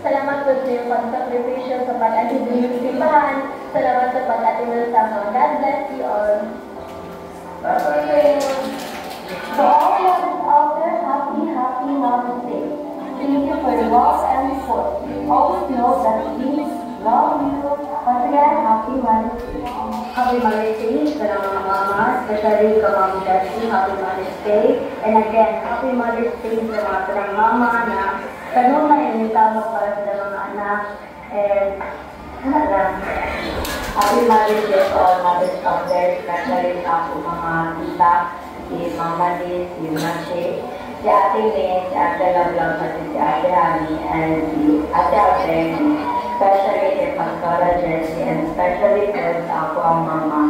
Salamat po sa iyong pagsakripisyo sa pag-atid ng simbahan. Salamat sa pag-atid sa mga. God bless you all. Bye-bye. To all mothers out there, happy Mother's Day. Thank you for your love and support. Always know that we love you. Once again, happy Mother's Day. Happy Mother's Day sa mga mama, especially ka Ma'am Jessie. Happy Mother's Day. And again, happy Mother's Day sa mga tarang mama na tanong na inita mo para sa mga anak. And happy Mother's Day to all mothers out there, especially sa ako mga tita, si Mama Liz, si Mache, si Ate Lynn, si Ate Lablog, si Ate Hani, and si Ate Abeng, especially kay Pastora Jessie, and especially sa ako ang mama.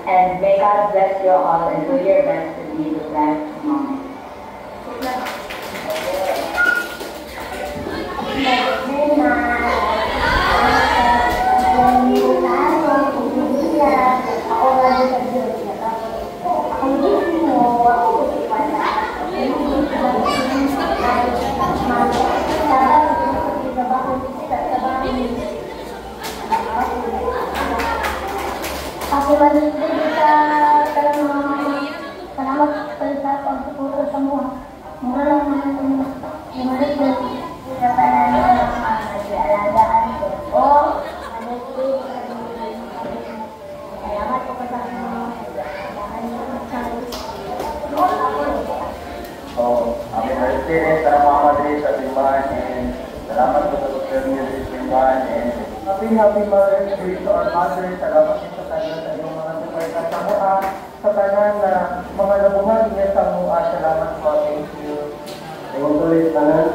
And may God bless you all and do your best to be the best mom. Happy Mother's Day sa talang mga mama. Salamat sa pagsuporta sa mga. Mura lang mga Mother's Day sa talang mga nag-aalagaan ko. Mother's Day sa salamat po sa mga nag-aalagaan ko. Happy Mother's Day sa mga madre sa simbahan, and salamat po sa pagkakas niyo sa simbahan, and happy Mother's Day to our mothers. Salamat po sa tanan sa inyong mga suporta sa mua, sa tanan na mga nabuhat niya sa mua. Salamat po, thank you. Ewan ko ulit tanan,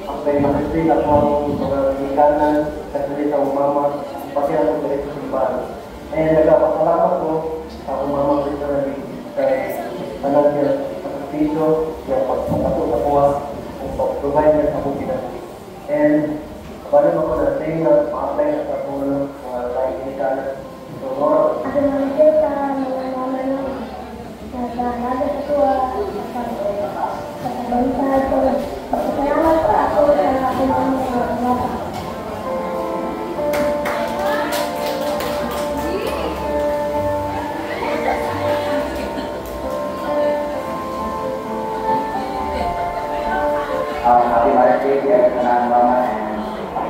happy Mother's Day ako ang mga ikanan, kasi sa umama, pati ang ulit sa simbahan. And nagpapasalamat po sa umama personally kay tanan niya sa piso, yung pagpapako sa kuha, kung pag-provide niya sa bukinan. And balik ako na sa inyo, ma-apply na sa mga laing inikanan. So, more. Happy Mother's Day sa mga mama na nag-aalaga sa tuwa, sa pagbansad ko. Salamat po ako sa aking mga mama. Happy Mother's Day sa mga mama, and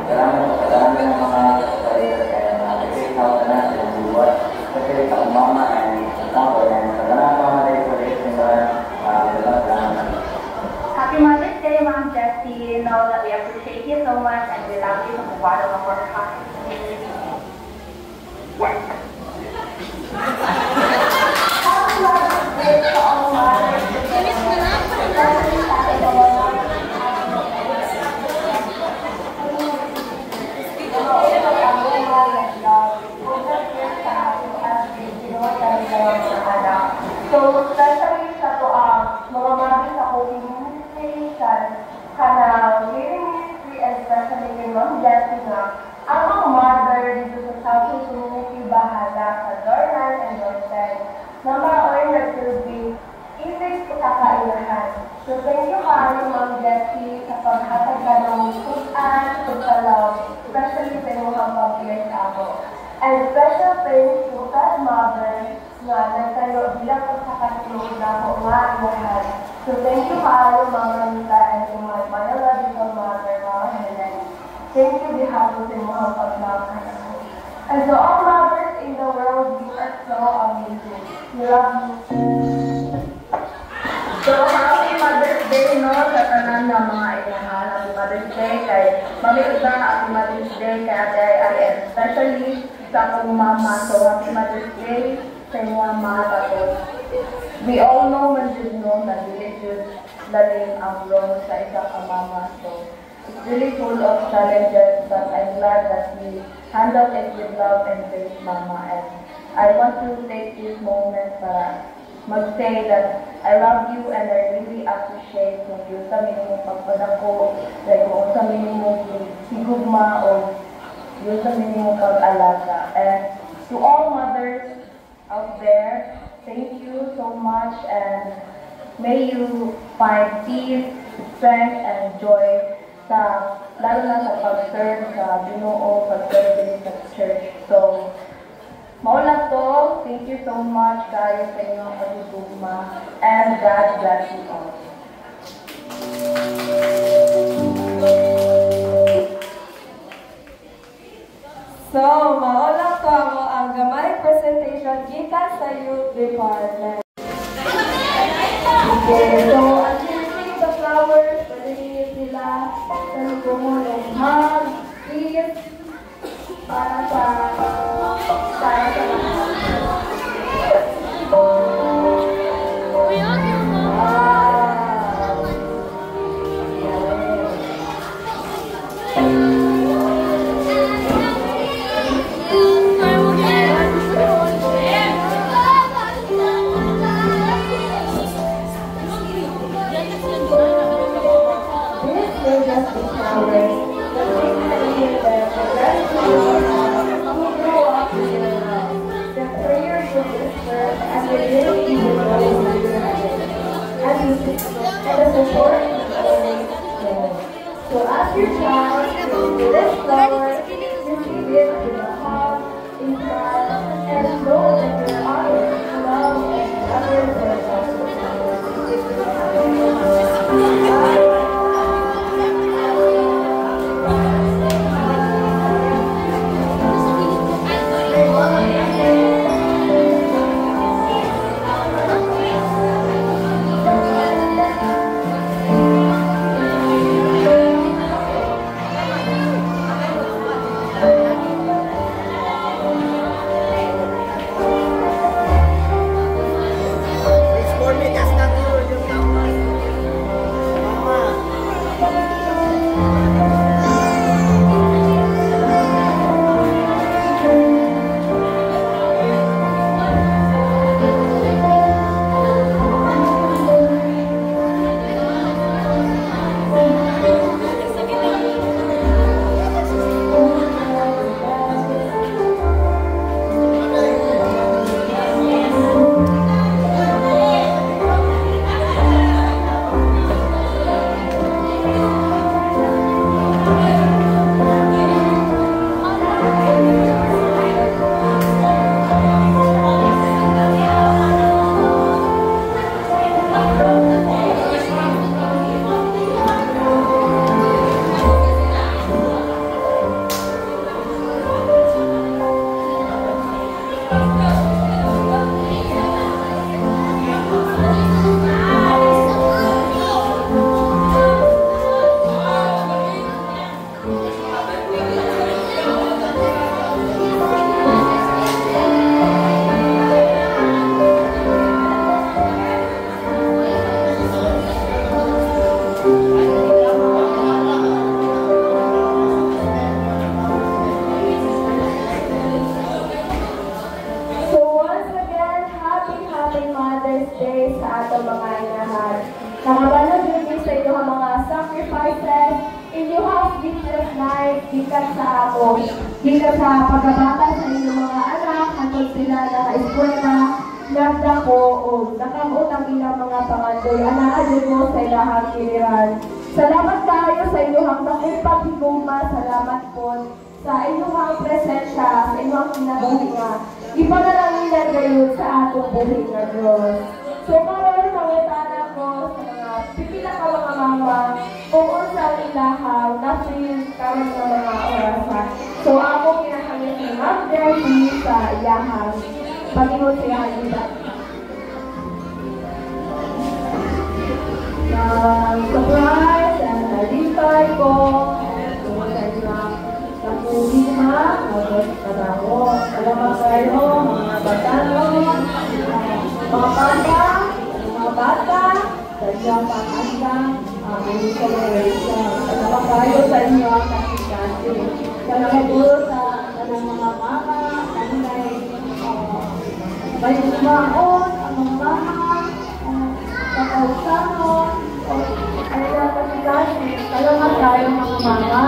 salamat sa dami ng mga sarili kaya nakikita ko na sa buwan. Kasi sa mama and ako, and sa mga mama day ko rin salamat. Happy Mother's Day, Ma'am Jessie. You know that we appreciate you so much and we love you from the bottom of our hearts. Happy Mother's Day to all mothers. So, especially sa to mga mabis sa COVID ministration, kanang hearing ministry, and especially kay Ma'am Jessie na ang mga mother dito sa Southern Community bahala sa Dornan and Dorset na maoy nagsilbing isig sa kailahan. So, thank you kaayo Ma'am Jessie sa paghatag ka ng tusan, pagkalaw, especially sa mga pag-years ako. And special thanks to God Mother na nagtayo bilang pagkakatulog na ako nga ilahan. So thank you kaayo Mama Nita and to my biological mother, Mama Helen. Thank you, di hapon sa mga paglakan ako. And to all mothers in the world, we are so amazing. We love you. So, happy Mother's Day, no, sa tanan ng mga inahan. Happy Mother's Day kay Mami Uda, happy Mother's Day kay Ate Ari, and especially sa akong mama. So, happy Mother's Day sa inyong mga tapos. We all know man din, no, na religious lalim ang role sa isang mama. So, it's really full of challenges, but I'm glad that we handled it with love and grace, Mama. And I want to take this moment para mag-say that I love you and I really appreciate kung yun sa minimum pagpadako, like kung sa minimum higugma o yun sa minimum pag-alaga. And to all mothers out there, thank you so much and may you find peace, strength, and joy sa, lalo na sa pag-serve sa Ginoo, pag-serve sa church. So, maulang to, thank you so much guys sa inyong pagtutugma, and God bless you all. So, maulang to ako ang gamay presentation gikan sa youth department. Okay, so as you receive the flowers, pwede sila sa lukumon and hug, kiss, para sa So ask your child to this flower, receive it with a hug, in pride, and know that you're honored, loved, and covered by God's Gikan sa pagkabata sa inyong mga anak, hanggang sila naka-eskwela, nagdako o nakamot ang ilang mga pangandoy, anaan mo sa ilahang kiliran. Salamat kayo sa inyong dakong paghiguma, salamat po sa inyong presensya, sa inyong kinabuhinga. Ipanalangin kayo sa atong buhay na Diyos. So, mga nawetana ko sa mga pipila ka mga mama, kung unsang ilahang na-feel karon sa mga orasan. So, ako kinahangin si Ma'am Debbie sa ilahang Pag-ingon siya nila. Surprise and na-discard ko and sumunod na kapulima, nagkataho. Salamat kayo, mga batano, mga bata, sa inyong pag-asang celebration. Salamat kayo sa inyo ang nakikasi. Salamat po sa kanang mga mama, kanay, may umaon, ang mga mama, kakausanon, ay nakikasi. Salamat kayo mga mama.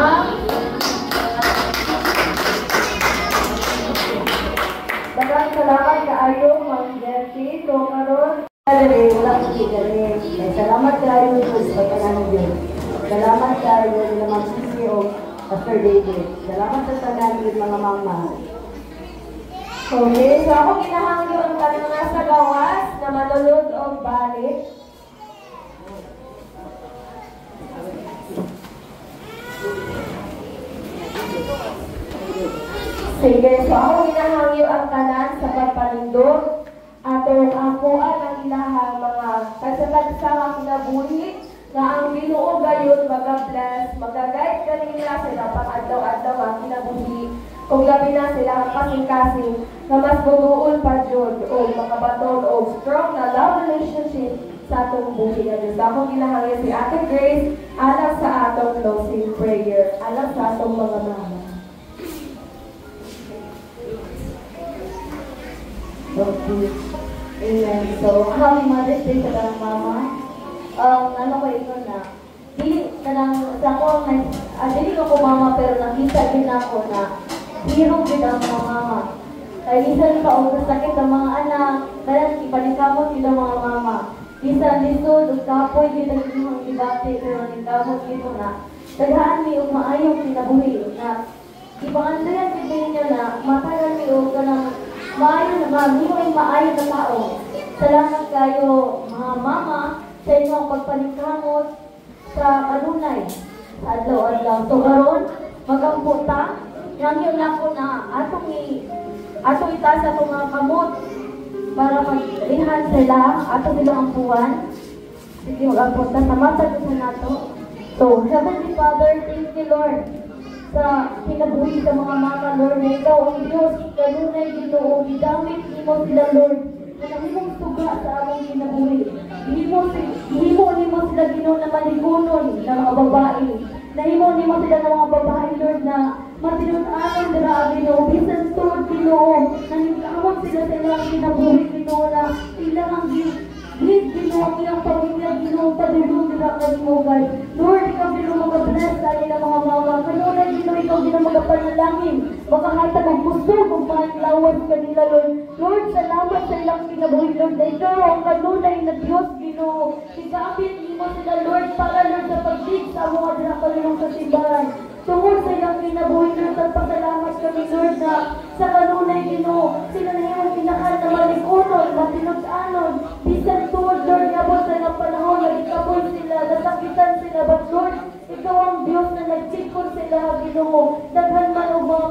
Dagang salamat kaayo, Ma'am Jessie. So, karon wala ko sigari. Salamat kayo sa pagkanan niyo. Salamat kayo sa mga sisi o Pastor David. Salamat sa tanan ng mga mama. Okay, so ako kinahangyo ang tanong nga sa gawas na manulod o balik. Sige, so ako ginahangyo ang tanan sa pagpanindot atong ako ang ilahang mga tagsa-tagsa nga kinabuhi nga ang Ginoo gayon maga-bless, maga-guide kanila sila pang adlaw-adlaw ang kinabuhi kung labi na sila ang kasing-kasing na mas bunuon pa jud o makabaton o strong na love relationship sa atong buhi nga Diyos. Ako ginahangyo si Ate Grace alang sa atong closing prayer, alang sa atong mga mama. Okay. Amen. So, happy Mother's Day sa kanang mama. Ano ko ito na, dili ko mama pero nakita din ako na hero din ang mga mama. Kaya minsan pa o sakit ang mga anak, kaya ipanikabot din ang mga mama. Minsan lisod, kapoy din ang inyong debate pero nagkabot dito na taghaan mi o maayong kinabuhi na ipangandayan din ninyo na matagal mi o kanang maayo na maayo na tao. Salamat kayo mga mama sa inyong pagpanikhamot sa kanunay sa adlaw-adlaw. So karon magamputa nang yun ako na atong itaas sa itong mga kamot para mag-lihan sila atong nilang ampuan. Sige, magamputa sa mata sa nato. So, Heavenly Father, thank you Lord sa kinabuhi sa mga mama, Lord, na ikaw ang Diyos, kanunay Ginoo, gidamit mo sila, Lord, na nahimong suga sa among kinabuhi. Himo sila Ginoo na maligunon ng mga babae. Nahimo sila ng mga babae, Lord, na matinunanan nila ang Ginoo, bisan tulad Ginoo, nangikamot sila sa ilang kinabuhi, Ginoo, na ilang Please, Ginoo, ang ilang pamilya, Ginoo, padulong nila kanimo, God. Lord, ikaw Ginoo mag-bless sa ilang mga mama. Kanunay, Ginoo, ikaw Ginoo magapanalangin. Makahatag ang gusto kung lawas kanila, Lord. Lord, salamat sa ilang kinabuhi, Lord, na ikaw ang kanunay na Diyos, Ginoo. Igamit mo sila, Lord, para, Lord, sa pagdig sa mga dinakalulong sa simbahan. Tungkol sa ilang kinabuhi, Lord, at pasalamat kami, Lord, na sa kanunay, Ginoo, sila na yung pinakal na malikunon, matinod-anon, bisan tuwad, Lord, ngabot sa ilang panahon, nagikabol sila, nasakitan sila, but Lord, ikaw ang Diyos na nagsikon sila, Ginoo, daghan man o mga